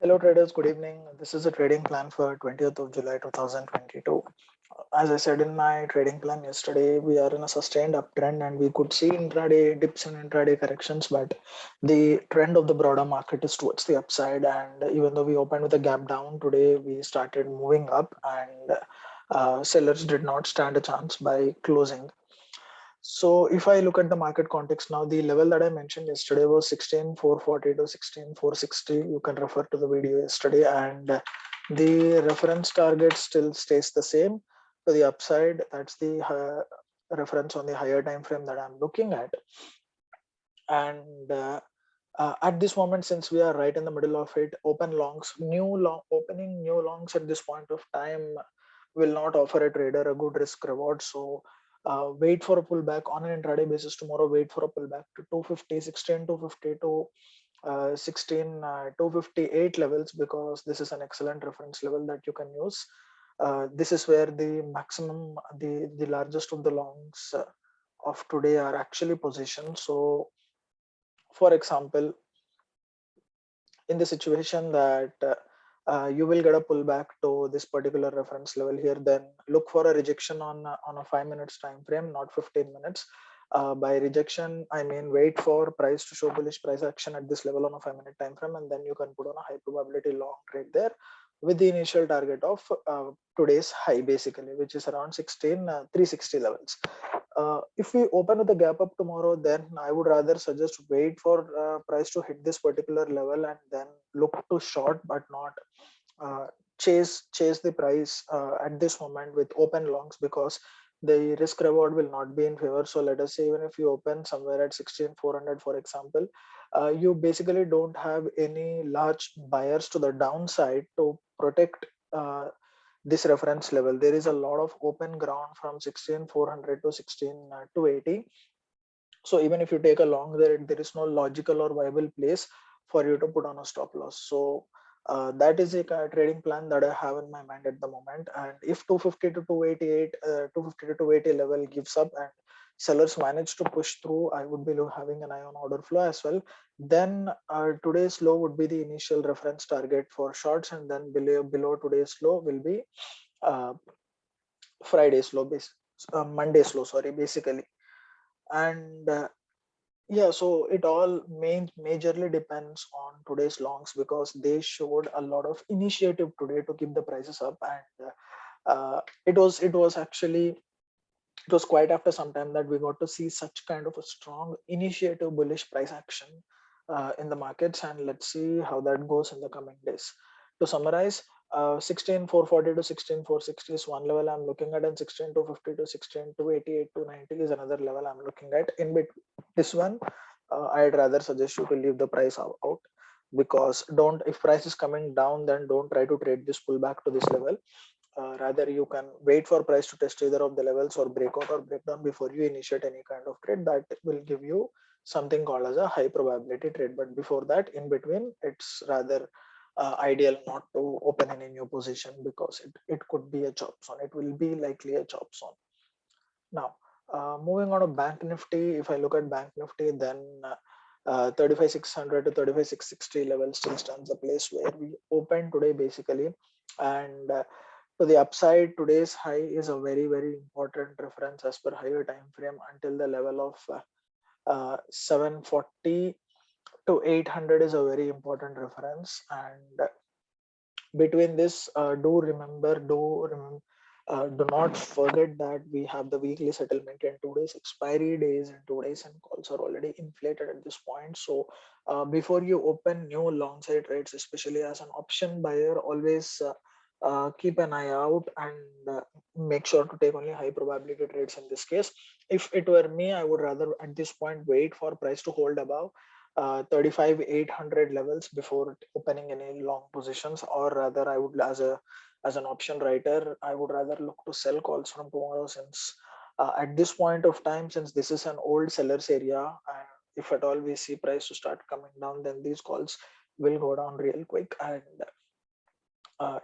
Hello traders, good evening. This is a trading plan for 20th of July 2022. As I said in my trading plan yesterday, we are in a sustained uptrend and we could see intraday dips and intraday corrections, but the trend of the broader market is towards the upside. And even though we opened with a gap down today, we started moving up and sellers did not stand a chance by closing. So if I look at the market context now, the level that I mentioned yesterday was 16,440 to 16,460. You can refer to the video yesterday, and the reference target still stays the same to the upside. That's the reference on the higher time frame that I'm looking at. And at this moment, since we are right in the middle of it, opening new longs at this point of time will not offer a trader a good risk reward. So wait for a pullback on an intraday basis tomorrow. Wait for a pullback to 250, 16, 250 to 16, 258 levels, because this is an excellent reference level that you can use. This is where the maximum, the largest of the longs of today are actually positioned. So for example, in the situation that you will get a pullback to this particular reference level here, then look for a rejection on a 5 minutes time frame, not 15 minutes. By rejection, I mean wait for price to show bullish price action at this level on a 5 minute time frame, and then you can put on a high probability long trade there with the initial target of today's high, basically, which is around 360 levels. If we open with a gap up tomorrow, then I would rather suggest wait for price to hit this particular level and then look to short, but not uh, chase the price at this moment with open longs, because the risk reward will not be in favor. So let us say even if you open somewhere at 16,400, for example, you basically don't have any large buyers to the downside to protect this reference level. There is a lot of open ground from 16,400 to 16,280. So even if you take a long there is no logical or viable place for you to put on a stop loss. So that is a trading plan that I have in my mind at the moment. And if 250 to 288, 250 to 280 level gives up and sellers manage to push through, I would be having an eye on order flow as well. Then today's low would be the initial reference target for shorts, and then below today's low will be uh, Friday's low, Monday's low, sorry, basically. And yeah, so it all majorly depends on today's longs, because they showed a lot of initiative today to keep the prices up, and it was actually, it was quite after some time that we got to see such kind of a strong initiative bullish price action in the markets, and let's see how that goes in the coming days. To summarize, 16,440 to 16,460 is one level I'm looking at, and 16,250 to 16,288 to 90 is another level I'm looking at. In between this one, I'd rather suggest you to leave the price out, because don't, if price is coming down, then don't try to trade this pullback to this level. Rather, you can wait for price to test either of the levels or breakout or breakdown before you initiate any kind of trade. That will give you something called as a high probability trade. But before that, in between, it's rather ideal not to open any new position, because it could be a chop zone. It will be likely a chop zone. Now, moving on to Bank Nifty, if I look at Bank Nifty, then 35,600 to 35,660 level still stands a place where we opened today, basically. And to the upside, today's high is a very, very important reference as per higher time frame until the level of 740 to 800 is a very important reference. And between this, do not forget that we have the weekly settlement and 2 days expiry days, and 2 days and calls are already inflated at this point. So before you open new long side trades, especially as an option buyer, always keep an eye out and make sure to take only high probability trades in this case. If it were me, I would rather at this point wait for price to hold above 35,800 levels before opening any long positions, or rather I would, as an option writer, I would rather look to sell calls from tomorrow, since at this point of time, since this is an old sellers area, and if at all we see price to start coming down, then these calls will go down real quick, and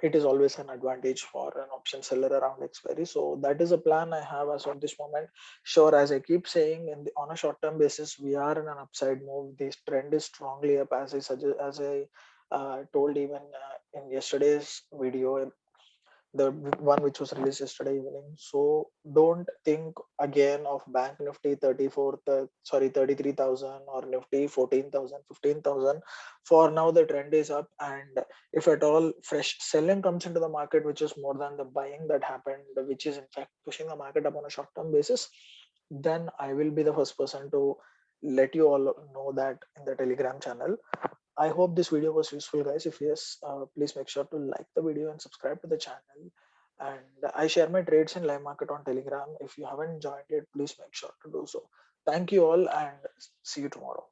it is always an advantage for an option seller around expiry. So that is a plan I have as of this moment. Sure, as I keep saying, on a short term basis, we are in an upside move. This trend is strongly up, as I suggest, as I told even in yesterday's video, the one which was released yesterday evening. So don't think again of Bank Nifty 33,000 or Nifty 14,000, 15,000. For now, the trend is up, and if at all fresh selling comes into the market, which is more than the buying that happened, which is in fact pushing the market up on a short-term basis, then I will be the first person to let you all know that in the Telegram channel. I hope this video was useful, guys. If yes, please make sure to like the video and subscribe to the channel. And I share my trades in live market on Telegram. If you haven't joined it, please make sure to do so. Thank you all, and see you tomorrow.